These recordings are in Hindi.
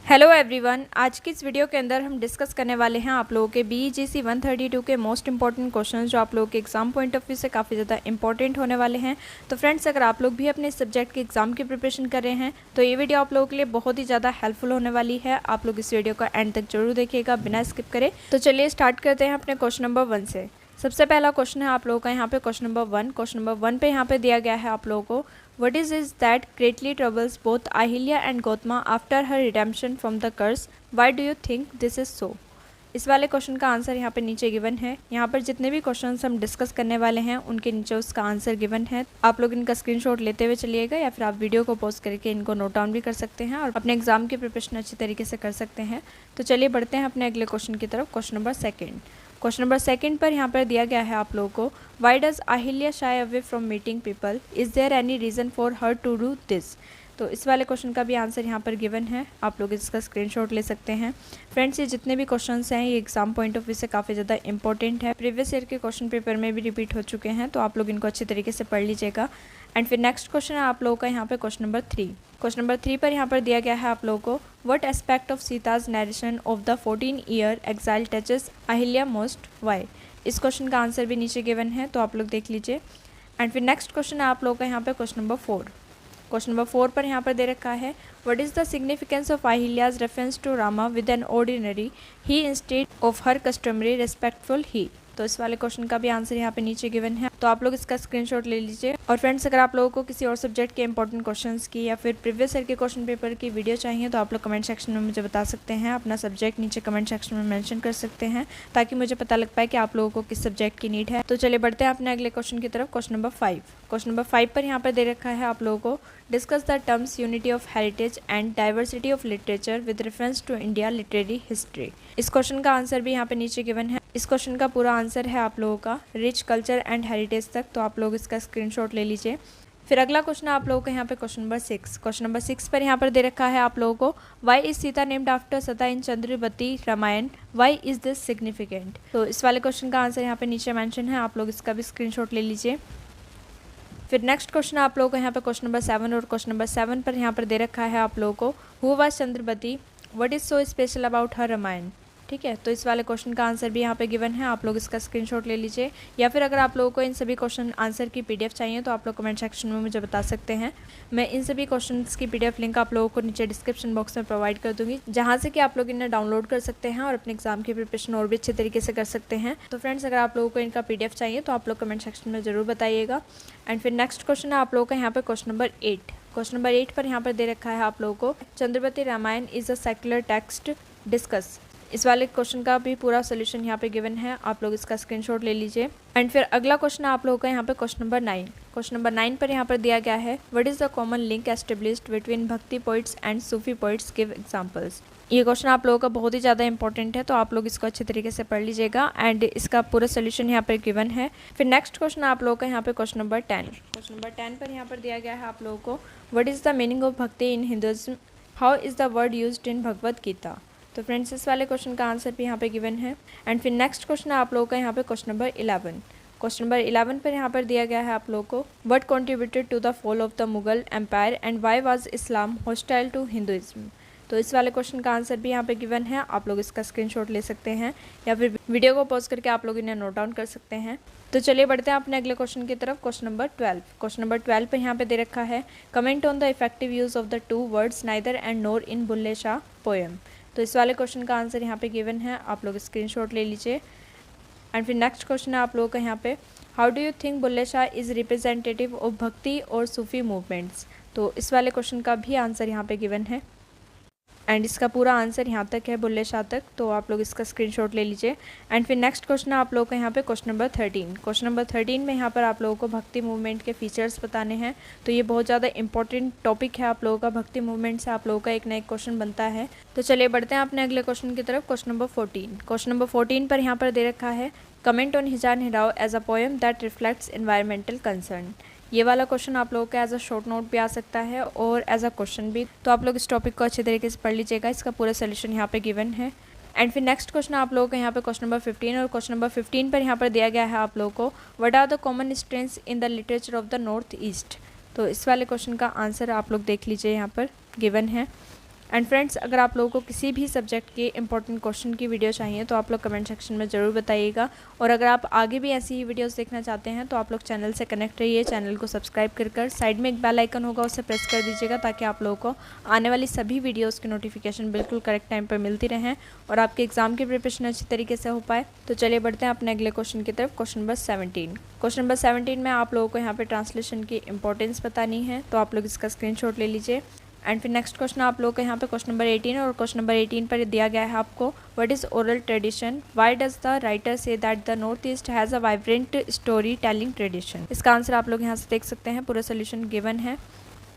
हेलो एवरीवन, आज की इस वीडियो के अंदर हम डिस्कस करने वाले हैं आप लोगों के BEGC 132 के मोस्ट इंपॉर्टेंट क्वेश्चंस जो आप लोगों के एग्जाम पॉइंट ऑफ व्यू से काफ़ी ज़्यादा इंपॉर्टेंट होने वाले हैं। तो फ्रेंड्स, अगर आप लोग भी अपने सब्जेक्ट के एग्जाम की प्रिपरेशन कर रहे हैं तो ये वीडियो आप लोगों के लिए बहुत ही ज़्यादा हेल्पफुल होने वाली है। आप लोग इस वीडियो का एंड तक जरूर देखिएगा बिना स्किप करें। तो चलिए स्टार्ट करते हैं अपने क्वेश्चन नंबर 1 से। सबसे पहला क्वेश्चन है आप लोगों का यहाँ पे क्वेश्चन नंबर 1। क्वेश्चन नंबर 1 पे यहाँ पे दिया गया है आप लोगों को, What is that greatly troubles both Ahilya and Gautama after her redemption from the curse? Why do you think this is so? इस वाले क्वेश्चन का आंसर यहाँ पे नीचे गिवन है। यहाँ पर जितने भी क्वेश्चंस हम डिस्कस करने वाले हैं उनके नीचे उसका आंसर गिवन है। आप लोग इनका स्क्रीनशॉट लेते हुए चलिएगा या फिर आप वीडियो को पॉज करके इनको नोट डाउन भी कर सकते हैं और अपने एग्जाम की प्रिपरेशन अच्छी तरीके से कर सकते हैं। तो चलिए बढ़ते हैं अपने अगले क्वेश्चन की तरफ। Question number 2। क्वेश्चन नंबर 2 पर यहाँ पर दिया गया है आप लोगों को, why does Ahilya shy away from meeting people, is there any reason for her to do this. तो इस वाले क्वेश्चन का भी आंसर यहाँ पर गिवन है, आप लोग इसका स्क्रीनशॉट ले सकते हैं। फ्रेंड्स, ये जितने भी क्वेश्चंस हैं ये एग्जाम पॉइंट ऑफ व्यू से काफ़ी ज़्यादा इंपॉर्टेंट है। प्रीवियस ईयर के क्वेश्चन पेपर में भी रिपीट हो चुके हैं, तो आप लोग इनको अच्छी तरीके से पढ़ लीजिएगा। एंड फिर नेक्स्ट क्वेश्चन है आप लोगों का यहाँ पे क्वेश्चन नंबर 3। क्वेश्चन नंबर 3 पर यहाँ पर दिया गया है आप लोगों को, what aspect of Sita's narration of the 14-year exile touches Ahilya most, why. इस क्वेश्चन का आंसर भी नीचे गिवन है, तो आप लोग देख लीजिए। एंड फिर नेक्स्ट क्वेश्चन है आप लोगों का यहाँ पे क्वेश्चन नंबर 4। क्वेश्चन नंबर 4 पर यहाँ पर दे रखा है, what is the significance of Ahilya's reference to Rama with an ordinary he instead of her customary respectful he. तो इस वाले क्वेश्चन का भी आंसर यहाँ पे नीचे गिवन है, तो आप लोग इसका स्क्रीनशॉट ले लीजिए। और फ्रेंड्स, अगर आप लोगों को किसी और सब्जेक्ट के इंपॉर्टेंट क्वेश्चंस की या फिर प्रीवियस ईयर के क्वेश्चन पेपर की वीडियो चाहिए तो आप लोग कमेंट सेक्शन में मुझे बता सकते हैं। अपना सब्जेक्ट नीचे कमेंट सेक्शन में मेंशन कर सकते हैं ताकि मुझे पता लग पाए कि आप लोगों को किस सब्जेक्ट की नीड है। तो चलिए बढ़ते हैं अपने अगले क्वेश्चन की तरफ। Question number 5। क्वेश्चन नंबर 5 पर यहाँ पर दे रखा है आप लोगों को, discuss the terms unity of heritage and diversity of literature with reference to India literary history. इस क्वेश्चन का आंसर भी यहाँ पे नीचे गिवन है। इस क्वेश्चन का पूरा आंसर है आप लोगों का रिच कल्चर एंड हेरिटेज तक, तो आप लोग इसका स्क्रीनशॉट ले लीजिए। फिर अगला क्वेश्चन आप लोगों को यहाँ पे क्वेश्चन नंबर 6। क्वेश्चन नंबर 6 पर यहाँ पर दे रखा है आप लोगों को, why is Sita named after Sata in Chandravati Ramayana, why is this significant. तो इस वाले क्वेश्चन का आंसर यहाँ पे नीचे मेंशन है, आप लोग इसका भी स्क्रीनशॉट ले लीजिए। फिर नेक्स्ट क्वेश्चन आप लोगों को यहाँ पे क्वेश्चन नंबर 7 और क्वेश्चन नंबर 7 पर यहाँ पर दे रखा है आप लोगों को, who was Chandravati, what is so special about her Ramayan. ठीक है, तो इस वाले क्वेश्चन का आंसर भी यहाँ पे गिवन है, आप लोग इसका स्क्रीनशॉट ले लीजिए। या फिर अगर आप लोगों को इन सभी क्वेश्चन आंसर की PDF चाहिए तो आप लोग कमेंट सेक्शन में मुझे बता सकते हैं। मैं इन सभी क्वेश्चंस की PDF लिंक आप लोगों को नीचे डिस्क्रिप्शन बॉक्स में प्रोवाइड कर दूंगी, जहाँ से कि आप लोग इन्हें डाउनलोड कर सकते हैं और अपने एग्जाम की प्रिपरेशन और भी अच्छे तरीके से कर सकते हैं। तो फ्रेंड्स, अगर आप लोगों को इनका PDF चाहिए तो आप लोग कमेंट सेक्शन में ज़रूर बताइएगा। एंड फिर नेक्स्ट क्वेश्चन है आप लोगों का यहाँ पे क्वेश्चन नंबर 8। क्वेश्चन नंबर 8 पर यहाँ पर दे रखा है आप लोगों को, Chandravati Ramayan is a secular text, discuss. इस वाले क्वेश्चन का भी पूरा सोल्यूशन यहाँ पे गिवन है, आप लोग इसका स्क्रीनशॉट ले लीजिए। एंड फिर अगला क्वेश्चन है आप लोगों का यहाँ पे क्वेश्चन नंबर 9। क्वेश्चन नंबर 9 पर यहाँ पर दिया गया है, what is the common link established between bhakti poets and Sufi poets, give examples. ये क्वेश्चन आप लोगों का बहुत ही ज़्यादा इंपॉर्टेंट है, तो आप लोग इसको अच्छे तरीके से पढ़ लीजिएगा। एंड इसका पूरा सोल्यूशन यहाँ पर गिवन है। फिर नेक्स्ट क्वेश्चन आप लोगों का यहाँ पे क्वेश्चन नंबर 10। क्वेश्चन नंबर 10 पर यहाँ पर दिया गया है आप लोगों को, what is the meaning of bhakti in Hinduism, how is the word used in Bhagavad Gita. तो फ्रेंड्स, इस वाले क्वेश्चन का आंसर भी यहाँ पे गिवन है। एंड फिर नेक्स्ट क्वेश्चन है आप लोगों का यहाँ पे क्वेश्चन नंबर 11। क्वेश्चन नंबर 11 पर यहाँ पर दिया गया है आप लोगों को, what contributed to the fall of the Mughal empire and why was Islam hostile to Hinduism. तो इस वाले क्वेश्चन का आंसर भी यहाँ पे गिवन है, आप लोग इसका स्क्रीनशॉट ले सकते हैं या फिर वीडियो को पॉज करके आप लोग इन्हें नोट डाउन कर सकते हैं। तो चलिए बढ़ते हैं अपने अगले क्वेश्चन की तरफ। Question number 12। क्वेश्चन नंबर 12 पे यहाँ पे दे रखा है, comment on the effective use of the 2 words neither and nor in Bulleh Shah poem. तो इस वाले क्वेश्चन का आंसर यहाँ पे गिवन है, आप लोग स्क्रीनशॉट ले लीजिए। एंड फिर नेक्स्ट क्वेश्चन है आप लोगों का यहाँ पे, how do you think Bulleh Shah is representative of Bhakti और सूफी मूवमेंट्स। तो इस वाले क्वेश्चन का भी आंसर यहाँ पे गिवन है एंड इसका पूरा आंसर यहाँ तक है, बुल्ले शाह तक, तो आप लोग इसका स्क्रीनशॉट ले लीजिए। एंड फिर नेक्स्ट क्वेश्चन है आप लोगों का यहाँ पे क्वेश्चन नंबर 13। क्वेश्चन नंबर 13 में यहाँ पर आप लोगों को भक्ति मूवमेंट के फीचर्स बताने हैं, तो ये बहुत ज़्यादा इंपॉर्टेंट टॉपिक है आप लोगों का। भक्ति मूवमेंट से आप लोगों का एक ना एक क्वेश्चन बनता है। तो चलिए बढ़ते हैं अपने अगले क्वेश्चन की तरफ। Question number 14। क्वेश्चन नंबर 14 पर यहाँ पर दे रखा है, कमेंट ऑन हिजान हिराव as a poem that reflects environmental concern. ये वाला क्वेश्चन आप लोगों का एज अ शॉर्ट नोट भी आ सकता है और एज अ क्वेश्चन भी, तो आप लोग इस टॉपिक को अच्छे तरीके से पढ़ लीजिएगा, इसका पूरा सोल्यूशन यहाँ पे गिवन है। एंड फिर नेक्स्ट क्वेश्चन आप लोगों का यहाँ पे क्वेश्चन नंबर 15 और क्वेश्चन नंबर 15 पर यहाँ पर दिया गया है आप लोगों को, what are the common strengths in the literature of the north east. तो इस वाले क्वेश्चन का आंसर आप लोग देख लीजिए, यहाँ पर गिवन है। एंड फ्रेंड्स, अगर आप लोगों को किसी भी सब्जेक्ट के इंपॉर्टेंट क्वेश्चन की वीडियो चाहिए तो आप लोग कमेंट सेक्शन में ज़रूर बताइएगा। और अगर आप आगे भी ऐसी ही वीडियोस देखना चाहते हैं तो आप लोग चैनल से कनेक्ट रहिए, चैनल को सब्सक्राइब कर साइड में एक बेल आइकन होगा उसे प्रेस कर दीजिएगा, ताकि आप लोगों को आने वाली सभी वीडियोज़ की नोटिफिकेशन बिल्कुल करेक्ट टाइम पर मिलती रहें और आपके एग्जाम की प्रिपरेशन अच्छी तरीके से हो पाए। तो चलिए बढ़ते हैं अपने अगले क्वेश्चन की तरफ। Question number 17। क्वेश्चन नंबर 17 में आप लोगों को यहाँ पे ट्रांसलेशन की इंपॉर्टेंस बतानी है, तो आप लोग इसका स्क्रीनशॉट ले लीजिए। एंड फिर नेक्स्ट क्वेश्चन आप लोगों को यहाँ पे क्वेश्चन नंबर 18 और क्वेश्चन नंबर 18 पर दिया गया है आपको, what is oral tradition, why does the writer say that the north east has a vibrant story telling tradition. इसका आंसर आप लोग यहाँ से देख सकते हैं, पूरा सोल्यूशन गिवन है।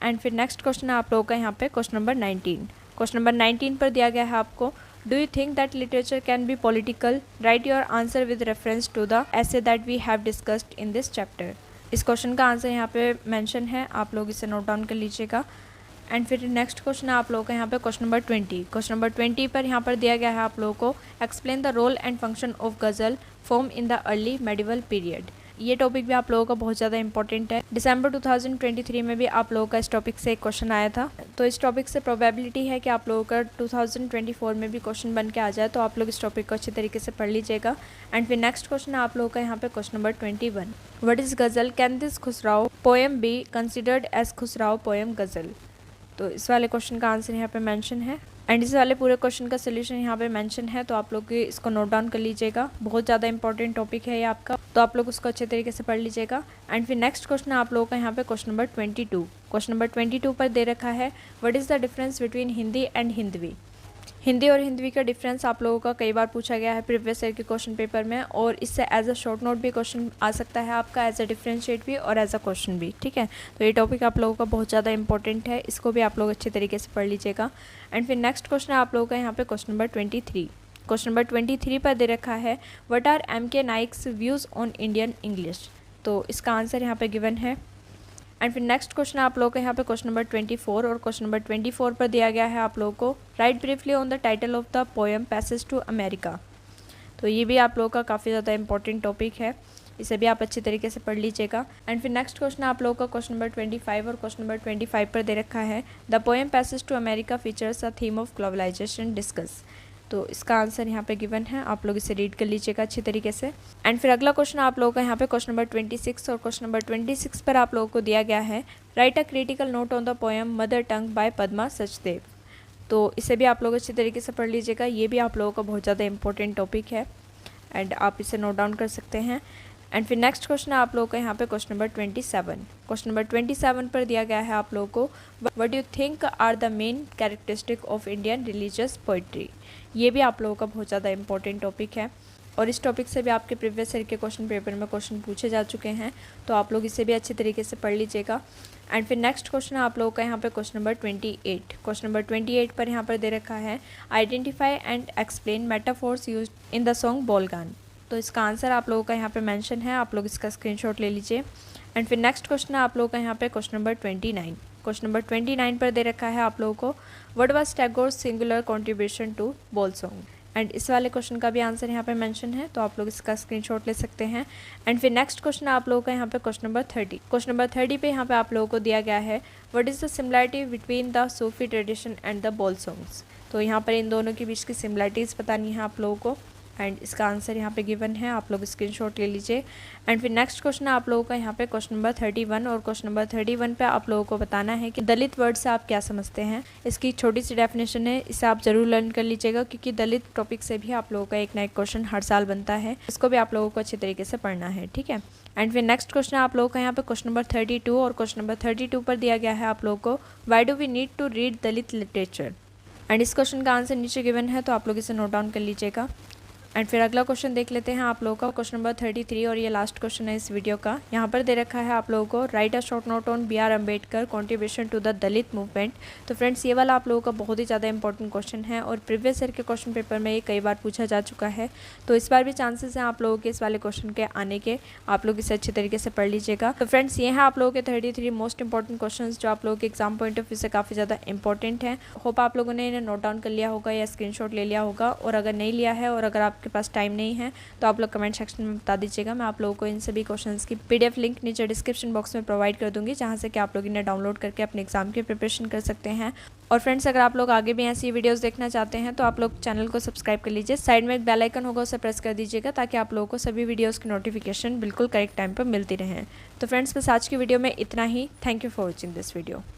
एंड फिर नेक्स्ट क्वेश्चन है आप लोगों का यहाँ पे क्वेश्चन नंबर 19। क्वेश्चन नंबर 19 पर दिया गया है आपको, do you think that literature can be political, write your answer with reference to the essay that we have discussed in this chapter. इस क्वेश्चन का आंसर यहाँ पे मेंशन है, आप लोग इसे नोट डाउन कर लीजिएगा। एंड फिर नेक्स्ट क्वेश्चन है आप लोगों का यहाँ पे क्वेश्चन नंबर 20। क्वेश्चन नंबर 20 पर यहाँ पर दिया गया है आप लोगों को, explain the role and function of ghazal form in the early medieval period. ये टॉपिक भी आप लोगों का बहुत ज़्यादा इंपॉर्टेंट है। दिसंबर 2023 में भी आप लोगों का इस टॉपिक से एक क्वेश्चन आया था, तो इस टॉपिक से प्रोबेबिलिटी है कि आप लोगों का 2024 में भी क्वेश्चन बन के आ जाए, तो आप लोग इस टॉपिक को अच्छे तरीके से पढ़ लीजिएगा। एंड फिर नेक्स्ट क्वेश्चन है आप लोगों का यहाँ पे question number 21, what is ghazal, can this Khusrau poem be considered as Khusrau poem ghazal. तो इस वाले क्वेश्चन का आंसर यहाँ पे मेंशन है एंड इस वाले पूरे क्वेश्चन का सोल्यूशन यहाँ पे मेंशन है, तो आप लोग इसको नोट डाउन कर लीजिएगा। बहुत ज़्यादा इंपॉर्टेंट टॉपिक है ये आपका, तो आप लोग उसको अच्छे तरीके से पढ़ लीजिएगा। एंड फिर नेक्स्ट क्वेश्चन आप लोगों का यहाँ पे क्वेश्चन नंबर 22। क्वेश्चन नंबर 22 पर दे रखा है, what is the difference between Hindi and Hindavi. Hindi और हिंदवी का डिफरेंस आप लोगों का कई बार पूछा गया है प्रीवियस ईयर के क्वेश्चन पेपर में, और इससे एज अ शॉर्ट नोट भी क्वेश्चन आ सकता है आपका, एज अ डिफरेंशिएट भी और एज अ क्वेश्चन भी, ठीक है। तो ये टॉपिक आप लोगों का बहुत ज़्यादा इंपॉर्टेंट है, इसको भी आप लोग अच्छे तरीके से पढ़ लीजिएगा। एंड फिर नेक्स्ट क्वेश्चन है आप लोगों का यहाँ पे क्वेश्चन नंबर 23। क्वेश्चन नंबर 23 पर दे रखा है, what are MK Naik's views on Indian English. तो इसका आंसर यहाँ पे गिवन है। एंड फिर नेक्स्ट क्वेश्चन आप लोगों को यहाँ पे क्वेश्चन नंबर 24 और क्वेश्चन नंबर 24 पर दिया गया है आप लोगों को, write briefly on the title of the poem passage to America. तो ये भी आप लोगों का काफ़ी ज़्यादा इंपॉर्टेंट टॉपिक है, इसे भी आप अच्छी तरीके से पढ़ लीजिएगा। एंड फिर नेक्स्ट क्वेश्चन आप लोगों का क्वेश्चन नंबर 25 और क्वेश्चन नंबर 25 पर दे रखा है, the poem passage to America features a theme of globalization discuss. तो इसका आंसर यहाँ पे गिवन है, आप लोग इसे रीड कर लीजिएगा अच्छी तरीके से। एंड फिर अगला क्वेश्चन आप लोगों का यहाँ पे क्वेश्चन नंबर 26 और क्वेश्चन नंबर 26 पर आप लोगों को दिया गया है, write a critical note on the poem mother tongue by Padma Sachdev. तो इसे भी आप लोग अच्छी तरीके से पढ़ लीजिएगा, ये भी आप लोगों का बहुत ज़्यादा इंपॉर्टेंट टॉपिक है एंड आप इसे नोट डाउन कर सकते हैं। एंड फिर नेक्स्ट क्वेश्चन है आप लोगों का यहाँ पे क्वेश्चन नंबर 27। क्वेश्चन नंबर 27 पर दिया गया है आप लोगों को, what you think are the main characteristic of Indian religious poetry. ये भी आप लोगों का बहुत ज़्यादा इंपॉर्टेंट टॉपिक है और इस टॉपिक से भी आपके प्रीवियस ईयर के क्वेश्चन पेपर में क्वेश्चन पूछे जा चुके हैं, तो आप लोग इसे भी अच्छे तरीके से पढ़ लीजिएगा। एंड फिर नेक्स्ट क्वेश्चन है आप लोगों का यहाँ पे क्वेश्चन नंबर 28। क्वेश्चन नंबर 28 पर यहाँ पर दे रखा है, identify and explain metaphors used in the song बॉलगान। तो इसका आंसर आप लोगों का यहाँ पे मेंशन है, आप लोग इसका स्क्रीनशॉट ले लीजिए। एंड फिर नेक्स्ट क्वेश्चन है आप लोगों का यहाँ पे क्वेश्चन नंबर 29। क्वेश्चन नंबर 29 पर दे रखा है आप लोगों को, what was Tagore's singular contribution to Baul song. And इस वाले क्वेश्चन का भी आंसर यहाँ पे मेंशन है, तो आप लोग इसका स्क्रीनशॉट ले सकते हैं। एंड फिर नेक्स्ट क्वेश्चन आप लोगों का यहाँ पे क्वेश्चन नंबर 30। क्वेश्चन नंबर 30 पे यहाँ पे आप लोगों को दिया गया है, what is the similarity between the Sufi tradition and the ball songs. तो यहाँ पर इन दोनों के बीच की सिमिलरिटीज़ बतानी है आप लोगों को एंड इसका आंसर यहाँ पे गिवन है, आप लोग स्क्रीनशॉट ले लीजिए। एंड फिर नेक्स्ट क्वेश्चन है आप लोगों का यहाँ पे क्वेश्चन नंबर 31 और क्वेश्चन नंबर 31 पे आप लोगों को बताना है कि दलित वर्ड से आप क्या समझते हैं। इसकी छोटी सी डेफिनेशन है, इसे आप जरूर लर्न कर लीजिएगा, क्योंकि दलित टॉपिक से भी आप लोगों का एक ना एक क्वेश्चन हर साल बनता है, इसको भी आप लोगों को अच्छे तरीके से पढ़ना है, ठीक है। एंड फिर नेक्स्ट क्वेश्चन आप लोगों का यहाँ पे क्वेश्चन नंबर 32 और क्वेश्चन नंबर 32 पर दिया गया है आप लोगों को, why do we need to read Dalit literature. And इस क्वेश्चन का आंसर नीचे गिवन है, तो आप लोग इसे नोट डाउन कर लीजिएगा। एंड फिर अगला क्वेश्चन देख लेते हैं आप लोगों का, क्वेश्चन नंबर 33 और ये लास्ट क्वेश्चन है इस वीडियो का। यहाँ पर दे रखा है आप लोगों को, write a short note on BR Ambedkar contribution to the Dalit movement. तो फ्रेंड्स, ये वाला आप लोगों का बहुत ही ज़्यादा इंपॉर्टेंट क्वेश्चन है और प्रीवियस ईयर के क्वेश्चन पेपर में ये कई बार पूछा जा चुका है, तो इस बार भी चांसेस हैं आप लोगों के इस वाले क्वेश्चन के आने के, आप लोग इसे अच्छे तरीके से पढ़ लीजिएगा। तो फ्रेंड्स, ये है आप लोगों के 33 मोस्ट इंपॉर्टेंट क्वेश्चन जो आप लोगों के एग्जाम पॉइंट ऑफ व्यू से काफ़ी ज़्यादा इंपॉर्टेंट है। होप आप लोगों ने इन्हें नोट डाउन कर लिया होगा या स्क्रीनशॉट ले लिया होगा, और अगर नहीं लिया है और अगर आप आपके पास टाइम नहीं है तो आप लोग कमेंट सेक्शन में बता दीजिएगा। मैं आप लोगों को इन सभी क्वेश्चंस की PDF लिंक नीचे डिस्क्रिप्शन बॉक्स में प्रोवाइड कर दूँगी, जहाँ से कि आप लोग इन्हें डाउनलोड करके अपने एग्जाम की प्रिपरेशन कर सकते हैं। और फ्रेंड्स, अगर आप लोग आगे भी ऐसी वीडियोस देखना चाहते हैं तो आप लोग चैनल को सब्सक्राइब कर लीजिए। साइड में एक बेल आइकन होगा, उसे प्रेस कर दीजिएगा ताकि आप लोगों को सभी वीडियोस की नोटिफिकेशन बिल्कुल करेक्ट टाइम पर मिलती रहें। तो फ्रेंड्स, बस आज की वीडियो में इतना ही। Thank you for watching this video.